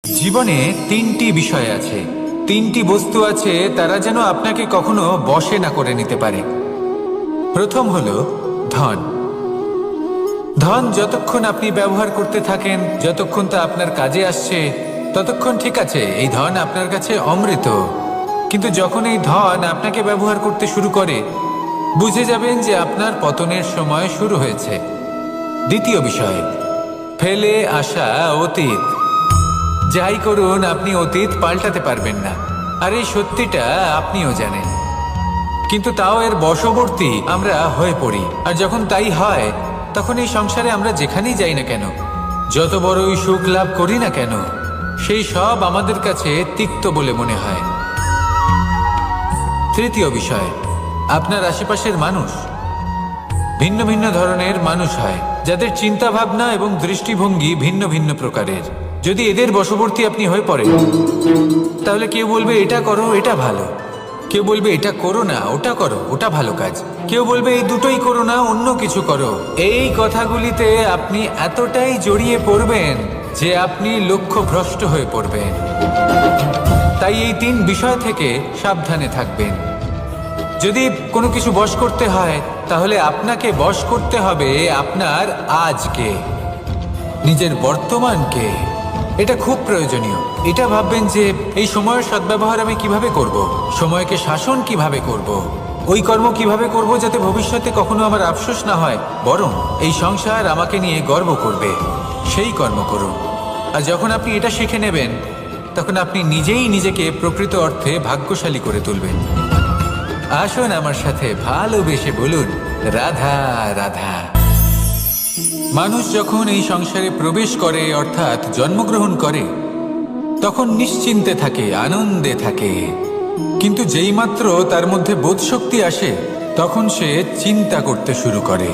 জীবনে তিনটি বিষয় আছে, তিনটি বস্তু আছে, তারা যেন আপনাকে কখনো বশে না করে নিতে পারে। প্রথম হলো ধন। ধন যতক্ষণ আপনি ব্যবহার করতে থাকেন, যতক্ষণ তা আপনার কাজে আসছে, ততক্ষণ ঠিক আছে, এই ধন আপনার কাছে অমৃত। কিন্তু যখন এই ধন আপনাকে ব্যবহার করতে শুরু করে, বুঝে যাবেন যে আপনার পতনের সময় শুরু হয়েছে। দ্বিতীয় বিষয়, ফেলে আসা অতীত। যাই করুন, আপনি অতীত পাল্টাতে পারবেন না, আর এই সত্যিটা আপনিও জানেন। কিন্তু তাও এর বশবর্তী আমরা হয়ে পড়ি, আর যখন তাই হয়, তখন এই সংসারে আমরা যেখানেই যাই না কেন, যত বড়ই সুখ লাভ করি না কেন, সেই সব আমাদের কাছে তিক্ত বলে মনে হয়। তৃতীয় বিষয়, আপনার আশেপাশের মানুষ ভিন্ন ভিন্ন ধরনের মানুষ হয়, যাদের চিন্তা ভাবনা এবং দৃষ্টিভঙ্গি ভিন্ন ভিন্ন প্রকারের। যদি এদের বশবর্তী আপনি হয়ে পড়েন, তাহলে কেউ বলবে এটা করো, এটা ভালো। কেউ বলবে এটা করো না, ওটা করো, ওটা ভালো কাজ। কেউ বলবে এই দুটোই করো না, অন্য কিছু করো। এই কথাগুলিতে আপনি এতটাই জড়িয়ে পড়বেন যে আপনি লক্ষ্যভ্রষ্ট হয়ে পড়বেন। তাই এই তিন বিষয় থেকে সাবধানে থাকবেন। যদি কোনো কিছু বশ করতে হয়, তাহলে আপনাকে বশ করতে হবে আপনার আজকে, নিজের বর্তমানকে। এটা খুব প্রয়োজনীয়। এটা ভাববেন যে এই সময়ের সদ্ব্যবহার আমি কিভাবে করব, সময়কে শাসন কিভাবে করব, ওই কর্ম কিভাবে করব যাতে ভবিষ্যতে কখনো আমার আফসোস না হয়, বরং এই সংসার আমাকে নিয়ে গর্ব করবে, সেই কর্ম করুন। আর যখন আপনি এটা শিখে নেবেন, তখন আপনি নিজেই নিজেকে প্রকৃত অর্থে ভাগ্যশালী করে তুলবেন। আসুন আমার সাথে ভালোবেসে বলুন, রাধা রাধা। মানুষ যখন এই সংসারে প্রবেশ করে, অর্থাৎ জন্মগ্রহণ করে, তখন নিশ্চিন্তে থাকে, আনন্দে থাকে। কিন্তু যেইমাত্র তার মধ্যে বোধশক্তি আসে, তখন সে চিন্তা করতে শুরু করে।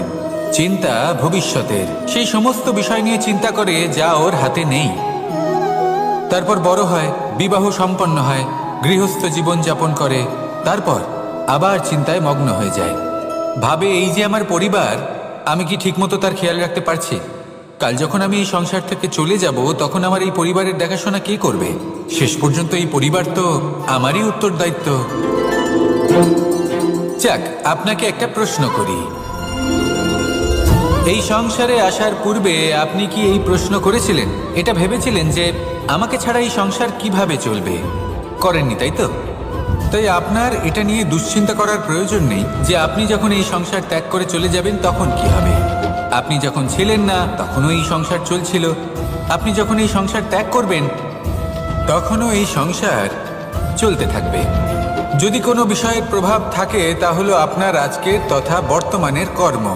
চিন্তা ভবিষ্যতের, সেই সমস্ত বিষয় নিয়ে চিন্তা করে যা ওর হাতে নেই। তারপর বড় হয়, বিবাহ সম্পন্ন হয়, গৃহস্থ জীবন যাপন করে, তারপর আবার চিন্তায় মগ্ন হয়ে যায়। ভাবে এই যে আমার পরিবার, আমি কি ঠিকমতো তার খেয়াল রাখতে পারছি? কাল যখন আমি এই সংসার থেকে চলে যাব, তখন আমার এই পরিবারের দেখাশোনা কে করবে? শেষ পর্যন্ত এই পরিবার তো আমারই উত্তরদায়িত্ব। যাক, আপনাকে একটা প্রশ্ন করি। এই সংসারে আসার পূর্বে আপনি কি এই প্রশ্ন করেছিলেন, এটা ভেবেছিলেন যে আমাকে ছাড়া এই সংসার কিভাবে চলবে? করেননি, তাই তো? তাই আপনার এটা নিয়ে দুশ্চিন্তা করার প্রয়োজন নেই যে আপনি যখন এই সংসার ত্যাগ করে চলে যাবেন তখন কি হবে। আপনি যখন ছিলেন না, তখনও এই সংসার চলছিল। আপনি যখন এই সংসার ত্যাগ করবেন, তখনও এই সংসার চলতে থাকবে। যদি কোনো বিষয়ের প্রভাব থাকে, তা হলো আপনার আজকের তথা বর্তমানের কর্ম।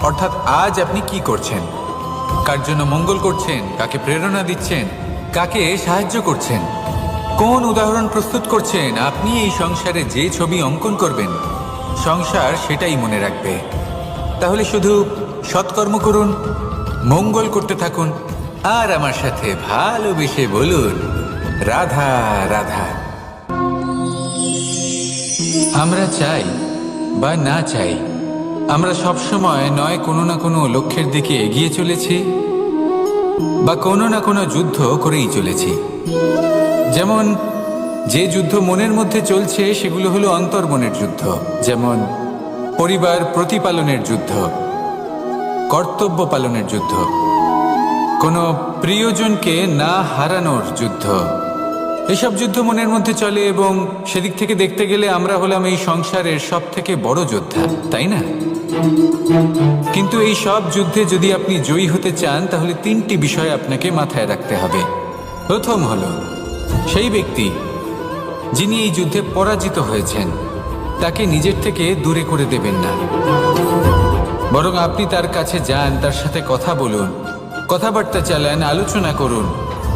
অর্থাৎ আজ আপনি কি করছেন, কার জন্য মঙ্গল করছেন, কাকে প্রেরণা দিচ্ছেন, কাকে সাহায্য করছেন, কোন উদাহরণ প্রস্তুত করছেন। আপনি এই সংসারে যে ছবি অঙ্কন করবেন, সংসার সেটাই মনে রাখবে। তাহলে শুধু সৎকর্ম করুন, মঙ্গল করতে থাকুন, আর আমার সাথে ভালোবেসে বলুন, রাধা রাধা। আমরা চাই বা না চাই, আমরা সবসময় নয় কোনো না কোনো লক্ষ্যের দিকে এগিয়ে চলেছি, বা কোনো না কোনো যুদ্ধ করেই চলেছি। যেমন যে যুদ্ধ মনের মধ্যে চলছে, সেগুলো হলো অন্তর্মনের যুদ্ধ। যেমন পরিবার প্রতিপালনের যুদ্ধ, কর্তব্য পালনের যুদ্ধ, কোনো প্রিয়জনকে না হারানোর যুদ্ধ। এসব যুদ্ধ মনের মধ্যে চলে, এবং সেদিক থেকে দেখতে গেলে আমরা হলাম এই সংসারের সব থেকে বড় যোদ্ধা, তাই না? কিন্তু এই সব যুদ্ধে যদি আপনি জয়ী হতে চান, তাহলে তিনটি বিষয় আপনাকে মাথায় রাখতে হবে। প্রথম হলো, সেই ব্যক্তি যিনি এই যুদ্ধে পরাজিত হয়েছেন, তাকে নিজের থেকে দূরে করে দেবেন না, বরং আপনি তার কাছে যান, তার সাথে কথা বলুন, কথাবার্তা চালান, আলোচনা করুন,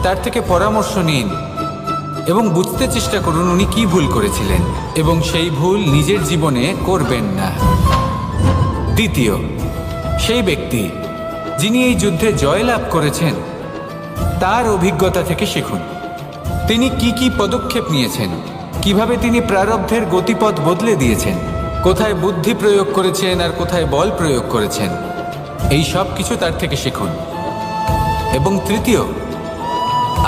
তার থেকে পরামর্শ নিন এবং বুঝতে চেষ্টা করুন উনি কি ভুল করেছিলেন, এবং সেই ভুল নিজের জীবনে করবেন না। দ্বিতীয়, সেই ব্যক্তি যিনি এই যুদ্ধে জয়লাভ করেছেন, তার অভিজ্ঞতা থেকে শিখুন। তিনি কি কি পদক্ষেপ নিয়েছেন, কিভাবে তিনি প্রারব্ধের গতিপথ বদলে দিয়েছেন, কোথায় বুদ্ধি প্রয়োগ করেছেন আর কোথায় বল প্রয়োগ করেছেন, এই সব কিছু তার থেকে শিখুন। এবং তৃতীয়,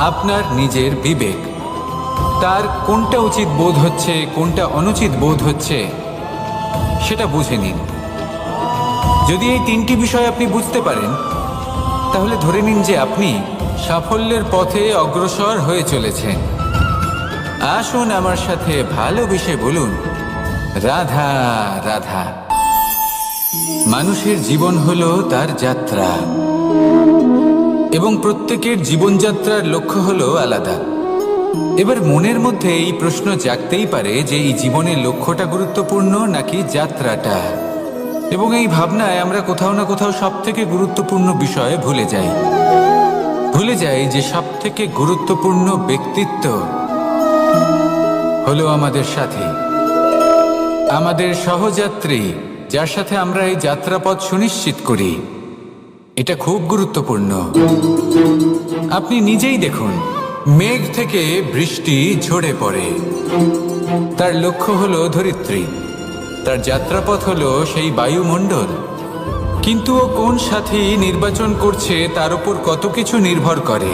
আপনার নিজের বিবেক। তার কোনটা উচিত বোধ হচ্ছে, কোনটা অনুচিত বোধ হচ্ছে, সেটা বুঝে নিন। যদি এই তিনটি বিষয় আপনি বুঝতে পারেন, তাহলে ধরে নিন যে আপনি সাফল্যের পথে অগ্রসর হয়ে চলেছেন। আসুন আমার সাথে ভালোবেসে বলুন, রাধা রাধা। মানুষের জীবন হলো তার যাত্রা, এবং প্রত্যেকের জীবনযাত্রার লক্ষ্য হলো আলাদা। এবার মনের মধ্যে এই প্রশ্ন জাগতেই পারে যে এই জীবনের লক্ষ্যটা গুরুত্বপূর্ণ নাকি যাত্রাটা। এবং এই ভাবনায় আমরা কোথাও না কোথাও সব থেকে গুরুত্বপূর্ণ বিষয়ে ভুলে যাই যে সব থেকে গুরুত্বপূর্ণ ব্যক্তিত্ব হলো আমাদের সাথী, আমাদের সহযাত্রী, যার সাথে আমরা এই যাত্রাপথ সুনিশ্চিত করি। এটা খুব গুরুত্বপূর্ণ। আপনি নিজেই দেখুন, মেঘ থেকে বৃষ্টি ঝরে পড়ে। তার লক্ষ্য হলো ধরিত্রী, তার যাত্রাপথ হলো সেই বায়ুমণ্ডল। কিন্তু ও কোন সাথী নির্বাচন করছে তার উপর কত কিছু নির্ভর করে।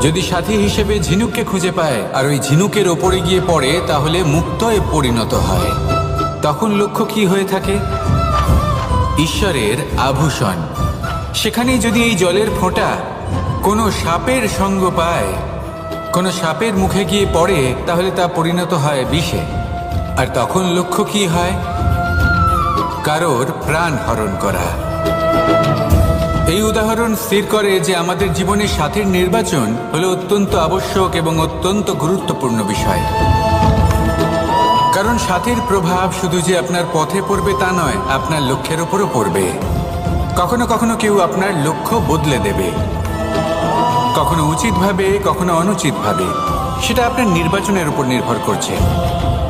যদি সাথী হিসেবে ঝিনুককে খুঁজে পায় আর ওই ঝিনুকের ওপরে গিয়ে পড়ে, তাহলে মুক্তয়ে পরিণত হয়। তখন লক্ষ্য কি হয়ে থাকে? ঈশ্বরের আভূষণ। সেখানেই যদি এই জলের ফোঁটা কোনো সাপের সঙ্গ পায়, কোনো সাপের মুখে গিয়ে পড়ে, তাহলে তা পরিণত হয় বিষে। আর তখন লক্ষ্য কি হয়? কারোর প্রাণ হরণ করা। এই উদাহরণ স্থির করে যে আমাদের জীবনে সাথীর নির্বাচন হলো অত্যন্ত আবশ্যক এবং অত্যন্ত গুরুত্বপূর্ণ বিষয়। কারণ সাথীর প্রভাব শুধু যে আপনার পথে পড়বে তা নয়, আপনার লক্ষ্যের উপরও পড়বে। কখনো কখনো কেউ আপনার লক্ষ্য বদলে দেবে, কখনো উচিতভাবে, কখনো অনুচিতভাবে। সেটা আপনার নির্বাচনের উপর নির্ভর করছে।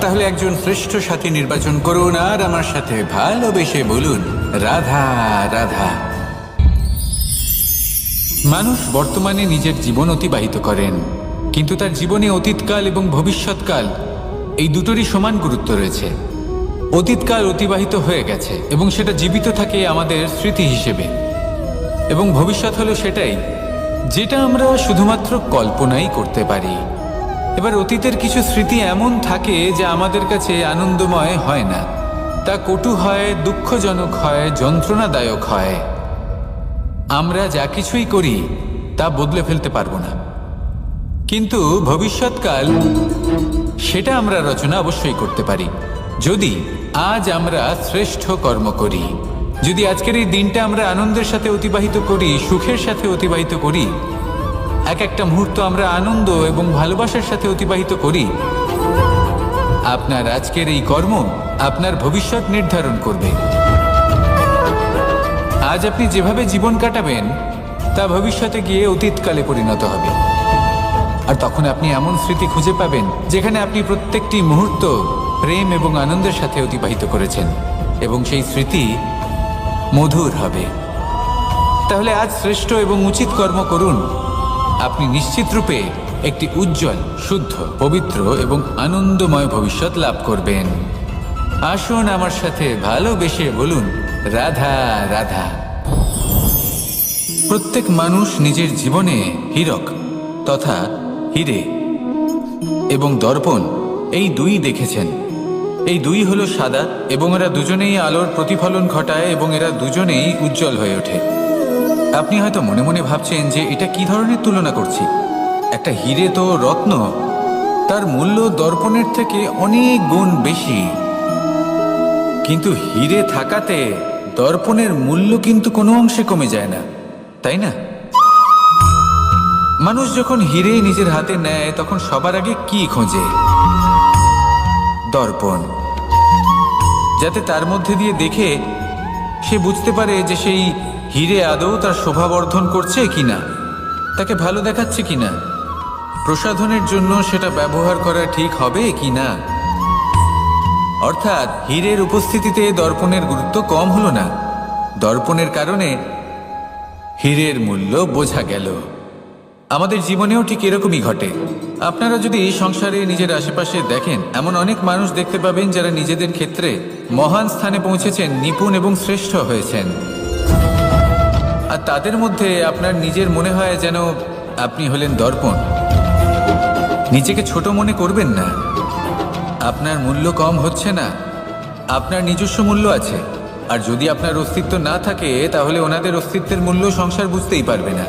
তাহলে একজন শ্রেষ্ঠ সাথী নির্বাচন করুন আর আমার সাথে ভালোবেসে বলুন, রাধা রাধা। মানুষ বর্তমানে নিজের জীবন অতিবাহিত করেন, কিন্তু তার জীবনে অতীতকাল এবং ভবিষ্যৎকাল এই দুটোরই সমান গুরুত্ব রয়েছে। অতীতকাল অতিবাহিত হয়ে গেছে এবং সেটা জীবিত থাকে আমাদের স্মৃতি হিসেবে, এবং ভবিষ্যৎ হলো সেটাই যেটা আমরা শুধুমাত্র কল্পনাই করতে পারি। এবার অতীতের কিছু স্মৃতি এমন থাকে যা আমাদের কাছে আনন্দময় হয় না, তা কটু হয়, দুঃখজনক হয়, যন্ত্রণাদায়ক হয়। আমরা যা কিছুই করি তা বদলে ফেলতে পারবো না, কিন্তু ভবিষ্যৎকাল সেটা আমরা রচনা অবশ্যই করতে পারি, যদি আজ আমরা শ্রেষ্ঠ কর্ম করি। যদি আজকের এই দিনটা আমরা আনন্দের সাথে অতিবাহিত করি, সুখের সাথে অতিবাহিত করি, এক একটা মুহূর্ত আমরা আনন্দ এবং ভালোবাসার সাথে অতিবাহিত করি, আপনার আজকের এই কর্ম আপনার ভবিষ্যৎ নির্ধারণ করবে। আজ আপনি যেভাবে জীবন কাটাবেন তা ভবিষ্যতে গিয়ে অতীতকালে পরিণত হবে। আর তখন আপনি এমন স্মৃতি খুঁজে পাবেন যেখানে আপনি প্রত্যেকটি মুহূর্ত প্রেম এবং আনন্দের সাথে অতিবাহিত করেছেন, এবং সেই স্মৃতি মধুর হবে। তাহলে আজ শ্রেষ্ঠ এবং উচিত কর্ম করুন। আপনি নিশ্চিত রূপে একটি উজ্জ্বল, শুদ্ধ, পবিত্র এবং আনন্দময় ভবিষ্যৎ লাভ করবেন। আসুন আমার সাথে ভালোবেসে বলুন, রাধা রাধা। প্রত্যেক মানুষ নিজের জীবনে হীরক তথা হিরে এবং দর্পণ এই দুই দেখেছেন। এই দুই হলো সাদা, এবং এরা দুজনেই আলোর প্রতিফলন ঘটায় এবং এরা দুজনেই উজ্জ্বল হয়ে ওঠে। আপনি হয়তো মনে মনে ভাবছেন যে এটা কি ধরনের তুলনা করছি। একটা হিরে তো রত্ন, তার মূল্য দর্পণের থেকে অনেক গুণ বেশি। কিন্তু হিরে থাকাতে দর্পণের মূল্য কিন্তু কোনো অংশে কমে যায় না, তাই না? মানুষ যখন হিরে নিজের হাতে নেয় তখন সবার আগে কি খোঁজে? দর্পণ, যাতে তার মধ্যে দিয়ে দেখে সে বুঝতে পারে যে সেই হিরে আদৌ তার শোভাবর্ধন করছে কিনা, তাকে ভালো দেখাচ্ছে কিনা, প্রসাধনের জন্য সেটা ব্যবহার করা ঠিক হবে কিনা। অর্থাৎ হীরের উপস্থিতিতে দর্পণের গুরুত্ব কম হলো না। দর্পণের কারণে হীরের মূল্য বোঝা গেল। আমাদের জীবনেও ঠিক এরকমই ঘটে। আপনারা যদি সংসারে নিজের আশেপাশে দেখেন, এমন অনেক মানুষ দেখতে পাবেন যারা নিজেদের ক্ষেত্রে মহান স্থানে পৌঁছেছেন, নিপুণ এবং শ্রেষ্ঠ হয়েছেন। আর তাদের মধ্যে আপনার নিজের মনে হয় যেন আপনি হলেন দর্পণ। নিজেকে ছোট মনে করবেন না। আপনার মূল্য কম হচ্ছে না, আপনার নিজস্ব মূল্য আছে। আর যদি আপনার অস্তিত্ব না থাকে তাহলে ওনাদের অস্তিত্বের মূল্য সংসার বুঝতেই পারবে না।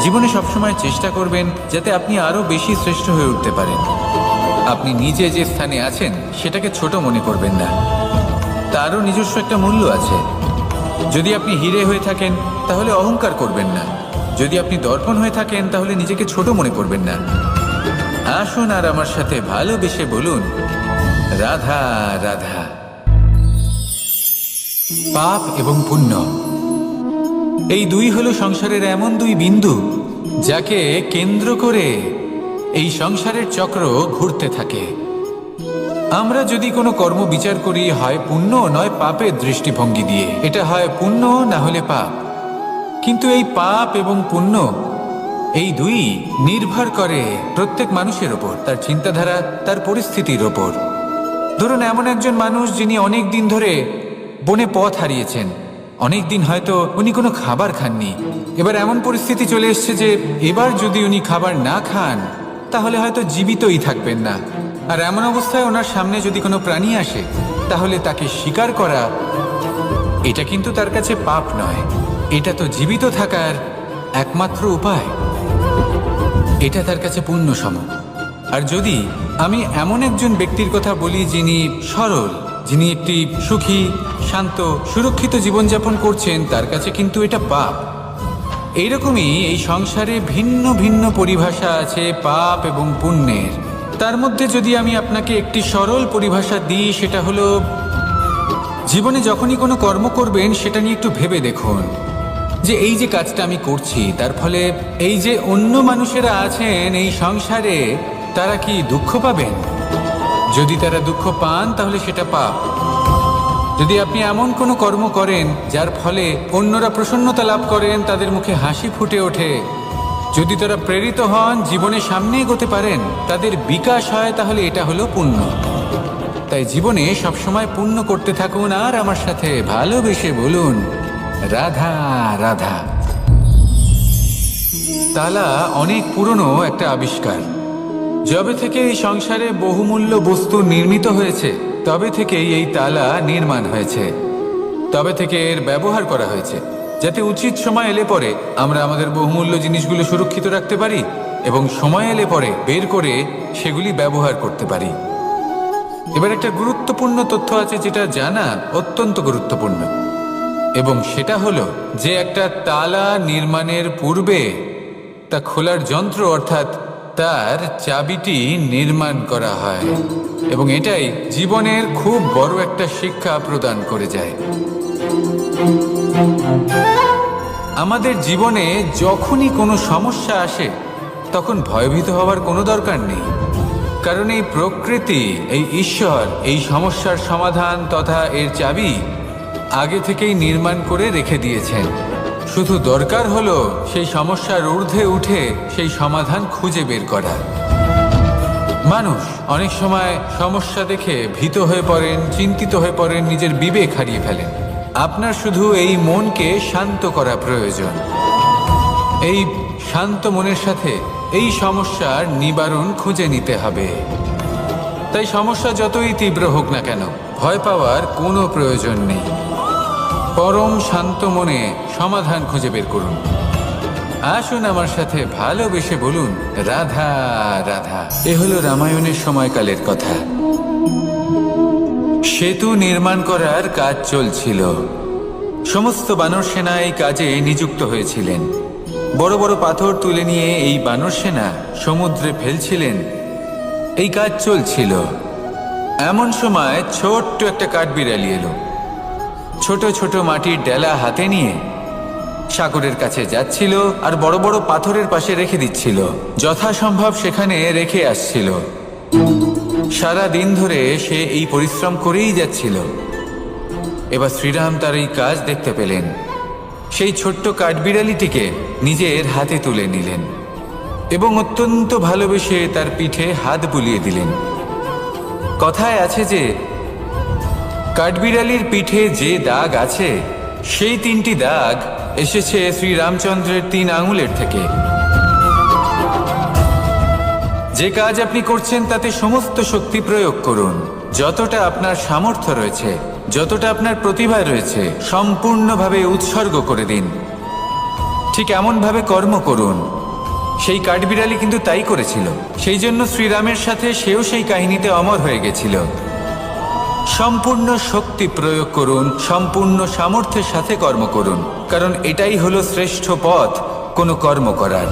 জীবনে সবসময় চেষ্টা করবেন যাতে আপনি আরো বেশি শ্রেষ্ঠ হয়ে উঠতে পারেন। আপনি নিজে যে স্থানে আছেন সেটাকে ছোট মনে করবেন না, তারও নিজস্ব একটা মূল্য আছে। যদি আপনি হিরে হয়ে থাকেন তাহলে অহংকার করবেন না, যদি আপনি দর্পণ হয়ে থাকেন তাহলে নিজেকে ছোট মনে করবেন না। আসুন আর আমার সাথে ভালোবেসে বলুন, রাধা রাধা। পাপ এবং পুণ্য, এই দুই হলো সংসারের এমন দুই বিন্দু যাকে কেন্দ্র করে এই সংসারের চক্র ঘুরতে থাকে। আমরা যদি কোনো কর্ম বিচার করি, হয় পুণ্য নয় পাপের দৃষ্টিভঙ্গি দিয়ে, এটা হয় পুণ্য না হলে পাপ। কিন্তু এই পাপ এবং পুণ্য এই দুই নির্ভর করে প্রত্যেক মানুষের ওপর, তার চিন্তাধারা, তার পরিস্থিতির ওপর। ধরুন এমন একজন মানুষ যিনি অনেক দিন ধরে বনে পথ হারিয়েছেন, অনেক দিন হয়তো উনি কোনো খাবার খাননি। এবার এমন পরিস্থিতি চলে এসছে যে এবার যদি উনি খাবার না খান তাহলে হয়তো জীবিতই থাকবেন না। আর এমন অবস্থায় ওনার সামনে যদি কোনো প্রাণী আসে তাহলে তাকে শিকার করা, এটা কিন্তু তার কাছে পাপ নয়, এটা তো জীবিত থাকার একমাত্র উপায়। এটা তার কাছে পুণ্য সম। আর যদি আমি এমন একজন ব্যক্তির কথা বলি যিনি সরল, যিনি একটি সুখী, শান্ত, সুরক্ষিত জীবনযাপন করছেন, তার কাছে কিন্তু এটা পাপ। এইরকমই এই সংসারে ভিন্ন ভিন্ন পরিভাষা আছে পাপ এবং পুণ্যের। তার মধ্যে যদি আমি আপনাকে একটি সরল পরিভাষা দিই, সেটা হলো, জীবনে যখনই কোনো কর্ম করবেন সেটা নিয়ে একটু ভেবে দেখুন যে এই যে কাজটা আমি করছি তার ফলে এই যে অন্য মানুষেরা আছেন এই সংসারে, তারা কি দুঃখ পাবেন? যদি তারা দুঃখ পান তাহলে সেটা পাপ। যদি আপনি এমন কোনো কর্ম করেন যার ফলে অন্যরা প্রসন্নতা লাভ করেন, তাদের মুখে হাসি ফুটে ওঠে, যদি তারা প্রেরিত হন, জীবনে সামনে এগোতে পারেন, তাদের বিকাশ হয়, তাহলে এটা হলো পুণ্য। তাই জীবনে সবসময় পুণ্য করতে থাকুন আর আমার সাথে ভালোবেসে বলুন, রাধা রাধা। তালা অনেক পুরনো একটা আবিষ্কার। যবে থেকে এই সংসারে বহুমূল্য বস্তু নির্মিত হয়েছে তবে থেকেই এই তালা নির্মাণ হয়েছে, তবে থেকে এর ব্যবহার করা হয়েছে, যাতে উচিত সময় এলে পরে আমরা আমাদের বহুমূল্য জিনিসগুলো সুরক্ষিত রাখতে পারি এবং সময় এলে পরে বের করে সেগুলি ব্যবহার করতে পারি। এবার একটা গুরুত্বপূর্ণ তথ্য আছে যেটা জানা অত্যন্ত গুরুত্বপূর্ণ, এবং সেটা হলো যে একটা তালা নির্মাণের পূর্বে তা খোলার যন্ত্র অর্থাৎ তার চাবিটি নির্মাণ করা হয়, এবং এটাই জীবনের খুব বড় একটা শিক্ষা প্রদান করে যায়। আমাদের জীবনে যখনই কোনো সমস্যা আসে তখন ভয়ভীত হওয়ার কোনো দরকার নেই, কারণ এই প্রকৃতি, এই ঈশ্বর এই সমস্যার সমাধান তথা এর চাবি আগে থেকেই নির্মাণ করে রেখে দিয়েছেন। শুধু দরকার হলো সেই সমস্যার ঊর্ধ্বে উঠে সেই সমাধান খুঁজে বের করা। মানুষ অনেক সময় সমস্যা দেখে ভীত হয়ে পড়েন, চিন্তিত হয়ে পড়েন, নিজের বিবেক হারিয়ে ফেলেন। আপনার শুধু এই মনকে শান্ত করা প্রয়োজন। এই শান্ত মনের সাথে এই সমস্যার নিবারণ খুঁজে নিতে হবে। তাই সমস্যা যতই তীব্র হোক না কেন, ভয় পাওয়ার কোনো প্রয়োজন নেই। পরম শান্ত মনে সমাধান খুঁজে বের করুন। আসুন আমার সাথে ভালোবেসে বলুন, রাধা রাধা। এ হলো রামায়ণের সময়কালের কথা। সেতু নির্মাণ করার কাজ চলছিল। সমস্ত বানর সেনা এই কাজে নিযুক্ত হয়েছিলেন। বড় বড় পাথর তুলে নিয়ে এই বানর সেনা সমুদ্রে ফেলছিলেন। এই কাজ চলছিল। এমন সময় ছোট্ট একটা কাঠবিড়ালি এলো। ছোট ছোট মাটির ডেলা হাতে নিয়ে সাগরের কাছে যাচ্ছিল আর বড় বড় পাথরের পাশে রেখে দিচ্ছিল, যথাসম্ভব সেখানে রেখে আসছিল। সারা দিন ধরে সে এই পরিশ্রম করেই যাচ্ছিল। এবার শ্রীরাম তার এই কাজ দেখতে পেলেন। সেই ছোট্ট কাঠবিড়ালিটিকে নিজের হাতে তুলে নিলেন এবং অত্যন্ত ভালোবেসে তার পিঠে হাত বুলিয়ে দিলেন। কথায় আছে যে কাঠবিড়ালির পিঠে যে দাগ আছে সেই 3টি দাগ এসেছে শ্রী রামচন্দ্রের 3 আঙুলের থেকে। যে কাজ আপনি করছেন তাতে সমস্ত শক্তি প্রয়োগ করুন, যতটা আপনার সামর্থ্য রয়েছে, যতটা আপনার প্রতিভা রয়েছে, সম্পূর্ণভাবে উৎসর্গ করে দিন। ঠিক এমনভাবে কর্ম করুন। সেই কাঠবিড়ালি কিন্তু তাই করেছিল, সেই জন্য শ্রীরামের সাথে সেও সেই কাহিনীতে অমর হয়ে গেছিল। সম্পূর্ণ শক্তি প্রয়োগ করুন, সম্পূর্ণ সামর্থ্যের সাথে কর্ম করুন, কারণ এটাই হলো শ্রেষ্ঠ পথ কোনো কর্ম করার।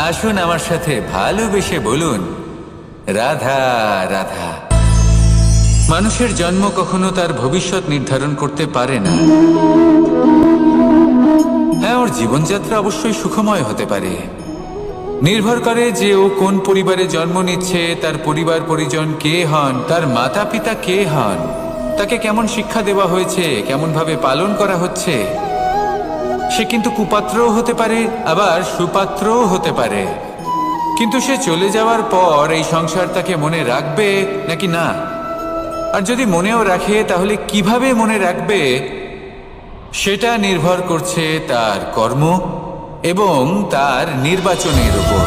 আসুন আমার সাথে ভালোবেসে বলুন, রাধা রাধা। মানুষের জন্ম কখনো তার ভবিষ্যৎ নির্ধারণ করতে পারে না। হ্যাঁ, ওর জীবনযাত্রা অবশ্যই সুখময় হতে পারে, নির্ভর করে যে ও কোন পরিবারে জন্ম নিচ্ছে, তার পরিবার পরিজন কে হন, তার মাতা পিতা কে হন, তাকে কেমন শিক্ষা দেওয়া হয়েছে, কেমন ভাবে পালন করা হচ্ছে। সে কিন্তু কুপাত্রও হতে পারে, আবার সুপাত্রও হতে পারে। কিন্তু সে চলে যাওয়ার পর এই সংসার তাকে মনে রাখবে নাকি না, আর যদি মনেও রাখে তাহলে কিভাবে মনে রাখবে সেটা নির্ভর করছে তার কর্ম এবং তার নির্বাচনের উপর।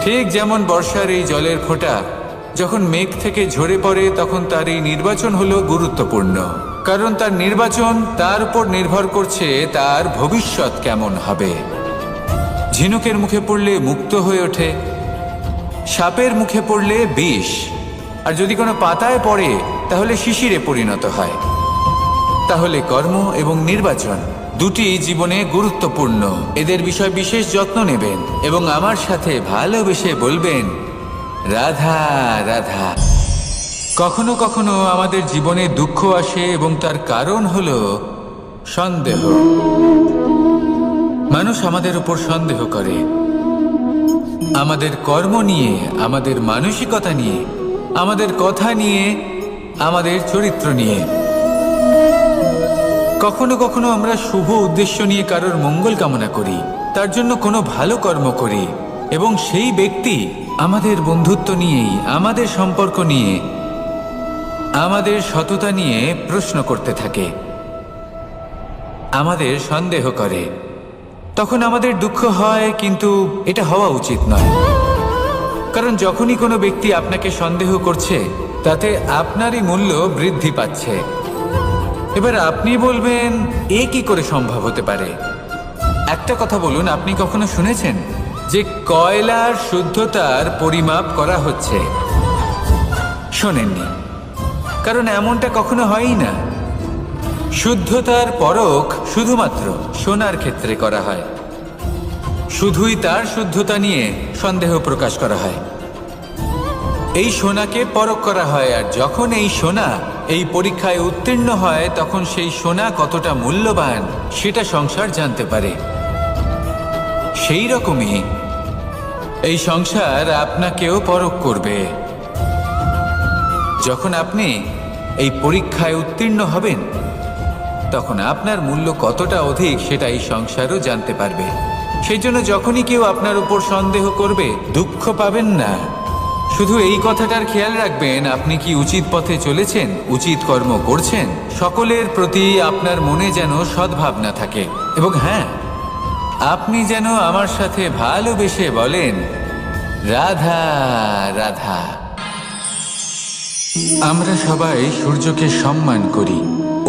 ঠিক যেমন বর্ষার এই জলের ফোঁটা যখন মেঘ থেকে ঝরে পড়ে, তখন তার এই নির্বাচন হলো গুরুত্বপূর্ণ, কারণ তার নির্বাচন তার উপর নির্ভর করছে তার ভবিষ্যৎ কেমন হবে। ঝিনুকের মুখে পড়লে মুক্ত হয়ে ওঠে, সাপের মুখে পড়লে বিষ, আর যদি কোনো পাতায় পড়ে তাহলে শিশিরে পরিণত হয়। তাহলে কর্ম এবং নির্বাচন দুটি জীবনে গুরুত্বপূর্ণ। এদের বিষয় বিশেষ যত্ন নেবেন এবং আমার সাথে ভালোবেসে বলবেন, রাধা রাধা। কখনো কখনো আমাদের জীবনে দুঃখ আসে এবং তার কারণ হলো সন্দেহ। মানুষ আমাদের উপর সন্দেহ করে, আমাদের কর্ম নিয়ে, আমাদের মানসিকতা নিয়ে, আমাদের কথা নিয়ে, আমাদের চরিত্র নিয়ে। কখনো কখনো আমরা শুভ উদ্দেশ্য নিয়ে কারোর মঙ্গল কামনা করি, তার জন্য কোনো ভালো কর্ম করি, এবং সেই ব্যক্তি আমাদের বন্ধুত্ব নিয়েই, আমাদের সম্পর্ক নিয়ে, আমাদের সততা নিয়ে প্রশ্ন করতে থাকে, আমাদের সন্দেহ করে। তখন আমাদের দুঃখ হয়, কিন্তু এটা হওয়া উচিত নয়। কারণ যখনই কোনো ব্যক্তি আপনাকে সন্দেহ করছে, তাতে আপনারই মূল্য বৃদ্ধি পাচ্ছে। এবার আপনি বলবেন, এ কি করে সম্ভব হতে পারে? একটা কথা বলুন, আপনি কখনো শুনেছেন যে কয়লার শুদ্ধতার পরিমাপ করা হচ্ছে? শোনেননি, কারণ এমনটা কখনো হয়ই না। শুদ্ধতার পরখ শুধুমাত্র সোনার ক্ষেত্রে করা হয়, শুধুই তার শুদ্ধতা নিয়ে সন্দেহ প্রকাশ করা হয়। এই সোনাকে পরখ করা হয়, আর যখন এই সোনা এই পরীক্ষায় উত্তীর্ণ হয়, তখন সেই সোনা কতটা মূল্যবান সেটা সংসার জানতে পারে। সেই রকমই এই সংসার আপনাকেও পরখ করবে। যখন আপনি এই পরীক্ষায় উত্তীর্ণ হবেন, তখন আপনার মূল্য কতটা অধিক সেটা এই সংসারও জানতে পারবে। সেই জন্য যখনই কেউ আপনার উপর সন্দেহ করবে, দুঃখ পাবেন না। শুধু এই কথাটার খেয়াল রাখবেন, আপনি কি উচিত পথে চলেছেন, উচিত কর্ম করছেন। সকলের প্রতি আপনার মনে যেন সদ্ভাবনা থাকে, এবং হ্যাঁ, আপনি যেন আমার সাথে ভালোবেসে বলেন, রাধা রাধা। আমরা সবাই সূর্যকে সম্মান করি,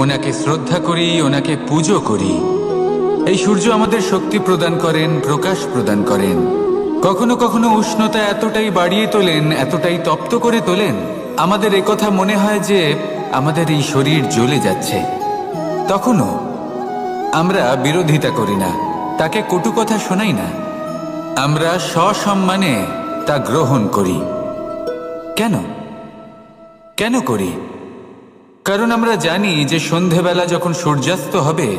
ওনাকে শ্রদ্ধা করি, ওনাকে পুজো করি। এই সূর্য আমাদের শক্তি প্রদান করেন, প্রকাশ প্রদান করেন। কখনো কখনো উষ্ণতা এতটাই বাড়িয়ে তোলেন, এতটাই তপ্ত করে তোলেন, আমাদের একথা মনে হয় যে আমাদের এই শরীর জ্বলে যাচ্ছে। তখনও আমরা বিরোধিতা করি না, তাকে কটু কথা শোনাই না, আমরা সসম্মানে তা গ্রহণ করি। কেন কেন করি? কারণ আমরা জানি যে সন্ধেবেলা যখন সূর্যাস্ত হবে,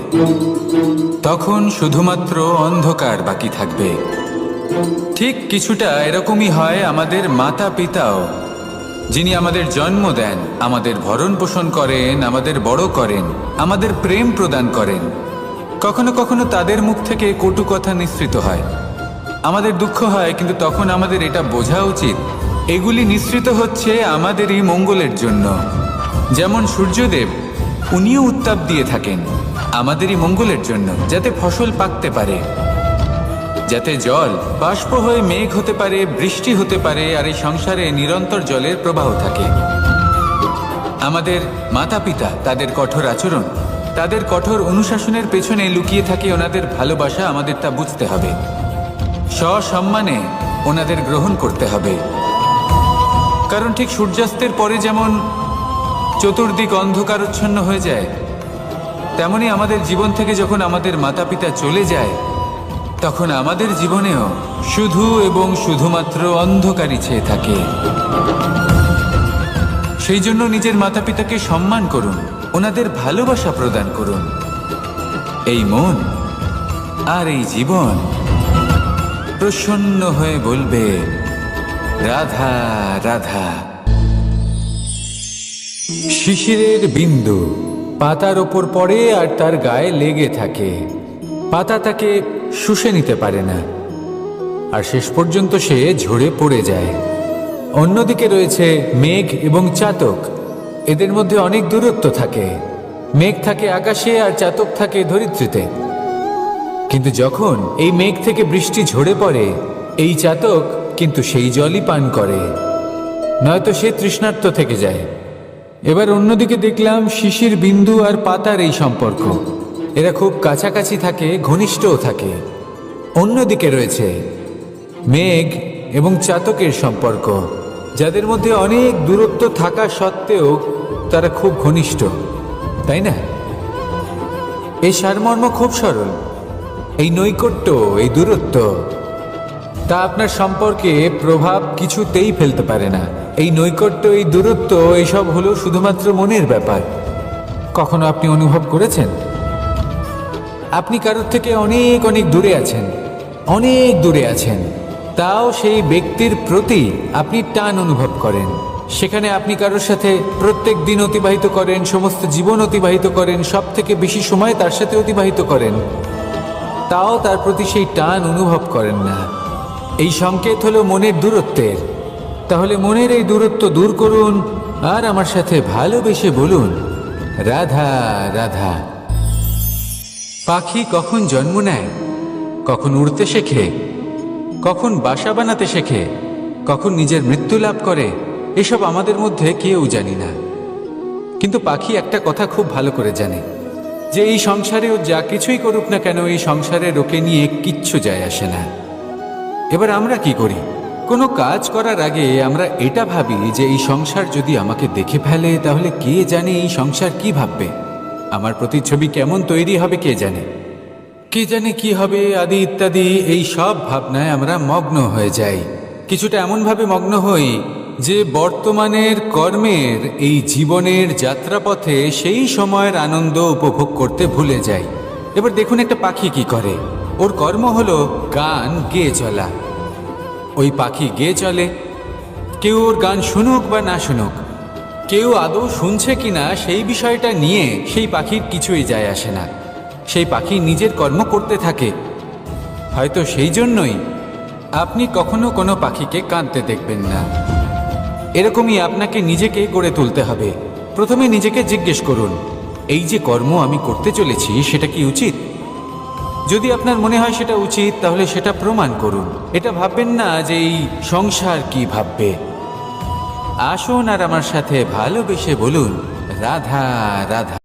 তখন শুধুমাত্র অন্ধকার বাকি থাকবে। ঠিক কিছুটা এরকমই হয় আমাদের মাতা পিতাও, যিনি আমাদের জন্ম দেন, আমাদের ভরণ পোষণ করেন, আমাদের বড় করেন, আমাদের প্রেম প্রদান করেন। কখনো কখনো তাদের মুখ থেকে কটু কথা নিঃসৃত হয়, আমাদের দুঃখ হয়, কিন্তু তখন আমাদের এটা বোঝা উচিত এগুলি নিঃসৃত হচ্ছে আমাদেরই মঙ্গলের জন্য। যেমন সূর্যদেব, উনিও উত্তাপ দিয়ে থাকেন, আমাদেরই মঙ্গলের জন্য, যাতে ফসল পাকতে পারে, যাতে জল বাষ্প হয়ে মেঘ হতে পারে, বৃষ্টি হতে পারে, আর এই সংসারে নিরন্তর জলের প্রবাহ থাকে। আমাদের মাতা পিতা, তাদের কঠোর আচরণ, তাদের কঠোর অনুশাসনের পেছনে লুকিয়ে থাকে ওনাদের ভালোবাসা। আমাদের তা বুঝতে হবে, সসম্মানে ওনাদের গ্রহণ করতে হবে। কারণ ঠিক সূর্যাস্তের পরে যেমন চতুর্দিক অন্ধকারচ্ছন্ন হয়ে যায়, তেমনি আমাদের জীবন থেকে যখন আমাদের মাতা পিতা চলে যায়, তখন আমাদের জীবনেও শুধু এবং শুধুমাত্র অন্ধকারই ছেয়ে থাকে। সেই জন্য নিজের মাতা পিতাকে সম্মান করুন, ওনাদের ভালোবাসা প্রদান করুন। এই মন আর এই জীবন প্রসন্ন হয়ে বলবে, রাধা রাধা। শিশিরের বিন্দু পাতার ওপর পড়ে আর তার গায়ে লেগে থাকে। পাতা তাকে শুষে নিতে পারে না, আর শেষ পর্যন্ত সে ঝরে পড়ে যায়। অন্যদিকে রয়েছে মেঘ এবং চাতক। এদের মধ্যে অনেক দূরত্ব থাকে। মেঘ থাকে আকাশে আর চাতক থাকে ধরিত্রীতে। কিন্তু যখন এই মেঘ থেকে বৃষ্টি ঝরে পড়ে, এই চাতক কিন্তু সেই জলই পান করে, নয়তো সে তৃষ্ণার্ত থেকে যায়। এবার অন্যদিকে দেখলাম শিশির বিন্দু আর পাতার এই সম্পর্ক। এরা খুব কাছাকাছি থাকে, ঘনিষ্ঠও থাকে। অন্যদিকে রয়েছে মেঘ এবং চাতকের সম্পর্ক, যাদের মধ্যে অনেক দূরত্ব থাকা সত্ত্বেও তারা খুব ঘনিষ্ঠ, তাই না? এই সারমর্ম খুব সরল। এই নৈকট্য, এই দূরত্ব, তা আপনার সম্পর্কে প্রভাব কিছুতেই ফেলতে পারে না। এই নৈকট্য, এই দূরত্ব, এইসব হলো শুধুমাত্র মনের ব্যাপার। কখনো আপনি অনুভব করেছেন আপনি কারোর থেকে অনেক অনেক দূরে আছেন, অনেক দূরে আছেন, তাও সেই ব্যক্তির প্রতি আপনি টান অনুভব করেন। সেখানে আপনি কারোর সাথে প্রত্যেক দিন অতিবাহিত করেন, সমস্ত জীবন অতিবাহিত করেন, সব থেকে বেশি সময় তার সাথে অতিবাহিত করেন, তাও তার প্রতি সেই টান অনুভব করেন না। এই সংকেত হলো মনের দূরত্বের। তাহলে মনের এই দূরত্ব দূর করুন আর আমার সাথে ভালোবেসে বলুন, রাধা রাধা। পাখি কখন জন্ম নেয়, কখন উড়তে শেখে, কখন বাসা বানাতে শেখে, কখন নিজের মৃত্যু লাভ করে, এসব আমাদের মধ্যে কেউ জানি না। কিন্তু পাখি একটা কথা খুব ভালো করে জানে, যে এই সংসারে ও যা কিছুই করুক না কেন, এই সংসারের ওকে নিয়ে কিচ্ছু যায় আসে না। এবার আমরা কি করি? কোনো কাজ করার আগে আমরা এটা ভাবি যে এই সংসার যদি আমাকে দেখে ফেলে, তাহলে কে জানে এই সংসার কি ভাববে, আমার প্রতিচ্ছবি কেমন তৈরি হবে কে জানে, কে জানে কি হবে আদি ইত্যাদি। এই সব ভাবনায় আমরা মগ্ন হয়ে যাই। কিছুটা এমনভাবে মগ্ন হই যে বর্তমানের কর্মের এই জীবনের যাত্রাপথে সেই সময়ের আনন্দ উপভোগ করতে ভুলে যাই। এবার দেখুন একটা পাখি কি করে। ওর কর্ম হলো গান গেয়ে চলা। ওই পাখি গেয়ে চলে, কেউ ওর গান শুনুক বা না শুনুক, কেউ আদৌ শুনছে কিনা সেই বিষয়টা নিয়ে সেই পাখির কিছুই যায় আসে না। সেই পাখি নিজের কর্ম করতে থাকে। হয়তো সেই জন্যই আপনি কখনো কোনো পাখিকে কাঁদতে দেখবেন না। এরকমই আপনাকে নিজেকে গড়ে তুলতে হবে। প্রথমে নিজেকে জিজ্ঞেস করুন, এই যে কর্ম আমি করতে চলেছি সেটা কি উচিত? যদি আপনার মনে হয় সেটা উচিত, তাহলে সেটা প্রমাণ করুন। এটা ভাববেন না যে এই সংসার কি ভাববে। আসুন আর আমার সাথে ভালোবেসে বলুন, রাধা রাধা।